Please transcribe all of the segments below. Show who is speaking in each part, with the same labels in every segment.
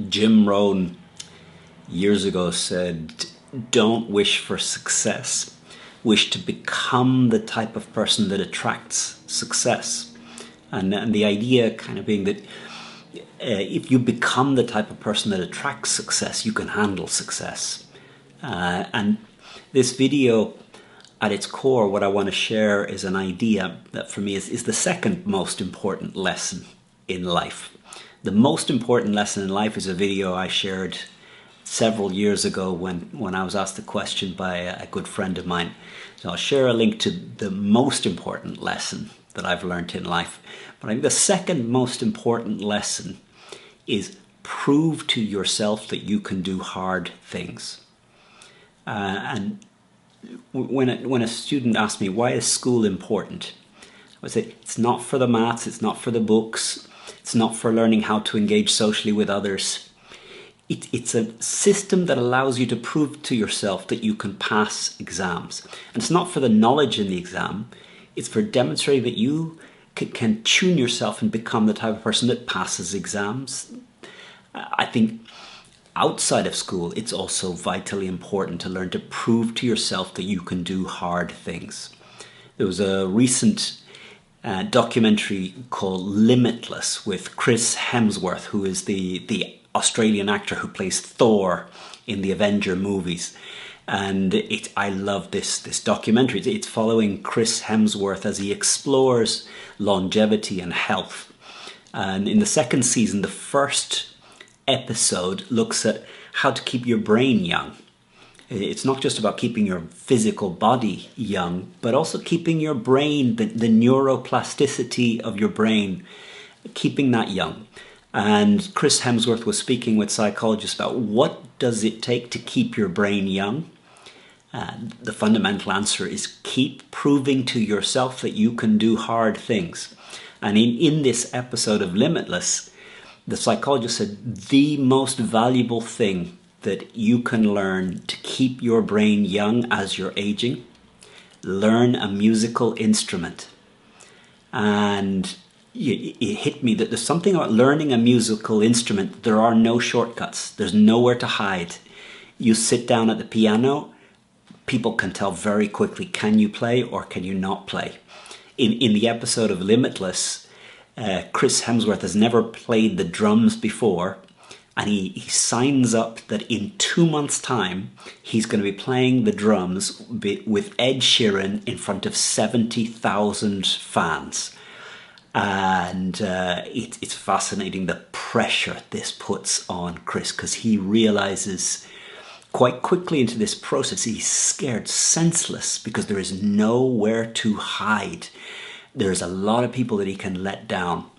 Speaker 1: Jim Rohn years ago said, "Don't wish for success. Wish to become the type of person that attracts success." And the idea kind of being that if you become the type of person that attracts success, you can handle success. And this video, at its core, what I want to share is an idea that for me is the second most important lesson in life. The most important lesson in life is a video I shared several years ago when I was asked a question by a good friend of mine. So I'll share a link to the most important lesson that I've learned in life. But I think the second most important lesson is prove to yourself that you can do hard things. And when a student asks me, why is school important? I would say, it's not for the maths, it's not for the books, it's not for learning how to engage socially with others. It's a system that allows you to prove to yourself that you can pass exams. And it's not for the knowledge in the exam, it's for demonstrating that you can tune yourself and become the type of person that passes exams. I think outside of school, it's also vitally important to learn to prove to yourself that you can do hard things. There was a recent documentary called Limitless with Chris Hemsworth, who is the Australian actor who plays Thor in the Avenger movies. And I love this documentary. It's following Chris Hemsworth as he explores longevity and health. And in the second season, the first episode looks at how to keep your brain young. It's not just about keeping your physical body young, but also keeping your brain, the neuroplasticity of your brain, keeping that young. And Chris Hemsworth was speaking with psychologists about what does it take to keep your brain young. The fundamental answer is keep proving to yourself that you can do hard things. And in this episode of Limitless, the psychologist said the most valuable thing that you can learn to keep your brain young as you're aging, learn a musical instrument. And it hit me that there's something about learning a musical instrument. There are no shortcuts. There's nowhere to hide. You sit down at the piano, people can tell very quickly, can you play or can you not play? In the episode of Limitless, Chris Hemsworth has never played the drums before, and he signs up that in 2 months' time, he's going to be playing the drums with Ed Sheeran in front of 70,000 fans. And it's fascinating the pressure this puts on Chris, because he realizes quite quickly into this process he's scared senseless because there is nowhere to hide. There's a lot of people that he can let down.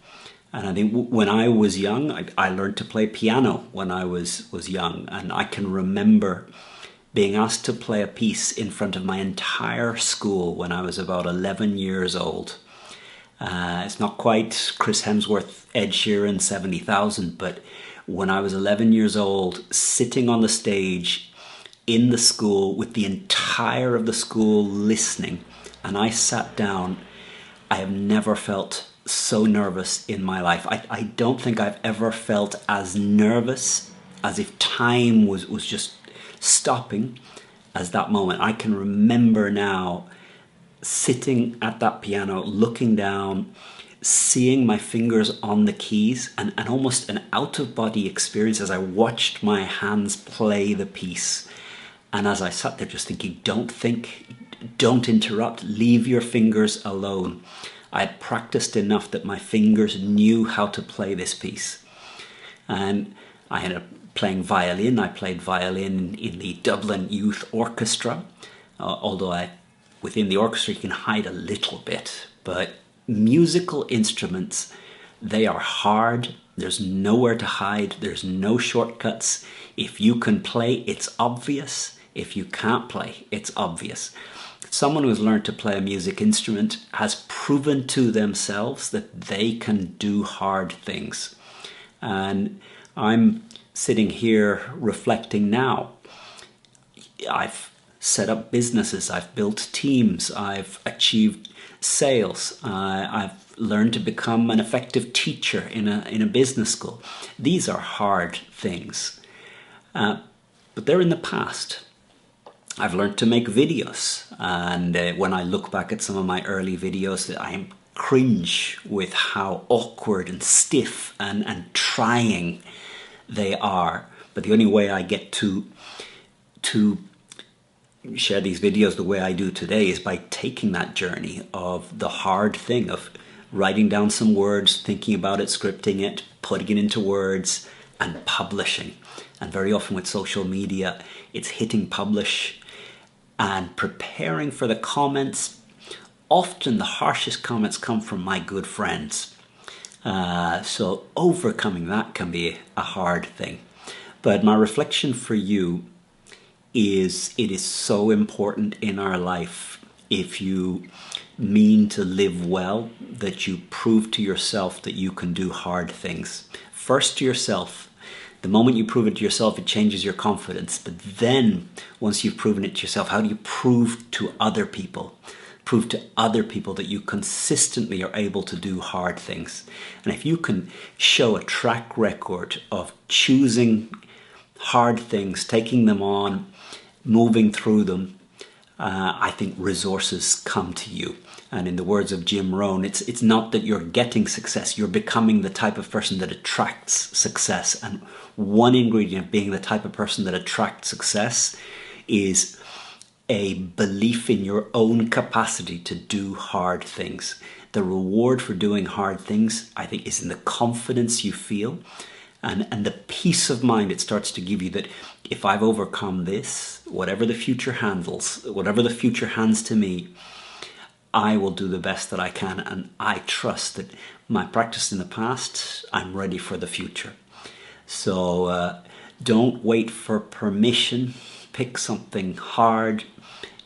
Speaker 1: And I think when I was young, I learned to play piano when I was young. And I can remember being asked to play a piece in front of my entire school when I was about 11 years old. It's not quite Chris Hemsworth, Ed Sheeran, 70,000, but when I was 11 years old, sitting on the stage in the school with the entire of the school listening, and I sat down, I have never felt so nervous in my life. I don't think I've ever felt as nervous as if time was just stopping as that moment. I can remember now sitting at that piano, looking down, seeing my fingers on the keys, and almost an out-of-body experience as I watched my hands play the piece. And as I sat there just thinking, don't think, don't interrupt, leave your fingers alone. I had practiced enough that my fingers knew how to play this piece. And I ended up playing violin. I played violin in the Dublin Youth Orchestra, although within the orchestra you can hide a little bit. But musical instruments, they are hard. There's nowhere to hide. There's no shortcuts. If you can play, it's obvious. If you can't play, it's obvious. Someone who has learned to play a music instrument has proven to themselves that they can do hard things. And I'm sitting here reflecting now. I've set up businesses, I've built teams, I've achieved sales. I've learned to become an effective teacher in a business school. These are hard things, but they're in the past. I've learned to make videos, and when I look back at some of my early videos, I cringe with how awkward and stiff and trying they are. But the only way I get to share these videos the way I do today is by taking that journey of the hard thing of writing down some words, thinking about it, scripting it, putting it into words, and publishing. And very often with social media, it's hitting publish and preparing for the comments. Often the harshest comments come from my good friends. So overcoming that can be a hard thing. But my reflection for you is it is so important in our life, if you mean to live well, that you prove to yourself that you can do hard things. First to yourself. The moment you prove it to yourself, it changes your confidence. But then, once you've proven it to yourself, how do you prove to other people? Prove to other people that you consistently are able to do hard things. And if you can show a track record of choosing hard things, taking them on, moving through them, I think resources come to you. And in the words of Jim Rohn, it's not that you're getting success, you're becoming the type of person that attracts success. And one ingredient of being the type of person that attracts success is a belief in your own capacity to do hard things. The reward for doing hard things, I think, is in the confidence you feel and the peace of mind it starts to give you, that if I've overcome this, whatever the future handles, whatever the future hands to me, I will do the best that I can, and I trust that my practice in the past, I'm ready for the future. So don't wait for permission. Pick something hard.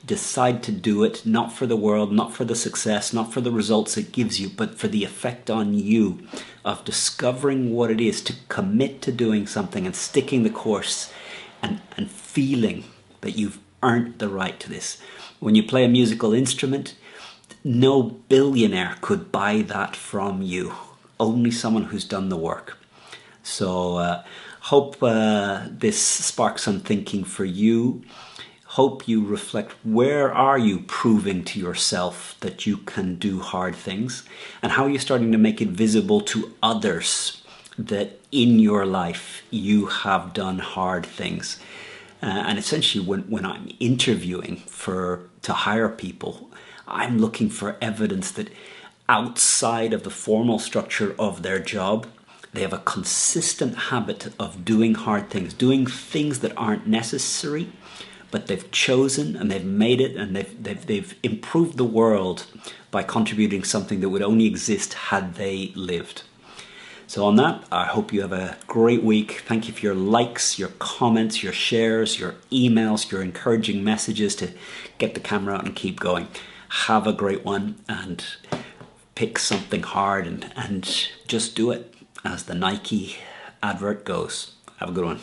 Speaker 1: Decide to do it, not for the world, not for the success, not for the results it gives you, but for the effect on you of discovering what it is to commit to doing something and sticking the course and feeling that you've earned the right to this. When you play a musical instrument, no billionaire could buy that from you. Only someone who's done the work. So hope this sparks some thinking for you. Hope you reflect, where are you proving to yourself that you can do hard things? And how are you starting to make it visible to others that in your life you have done hard things? And essentially when I'm interviewing to hire people, I'm looking for evidence that outside of the formal structure of their job, they have a consistent habit of doing hard things, doing things that aren't necessary, but they've chosen and they've made it, and they've improved the world by contributing something that would only exist had they lived. So on that, I hope you have a great week. Thank you for your likes, your comments, your shares, your emails, your encouraging messages to get the camera out and keep going. Have a great one, and pick something hard and just do it, as the Nike advert goes. Have a good one.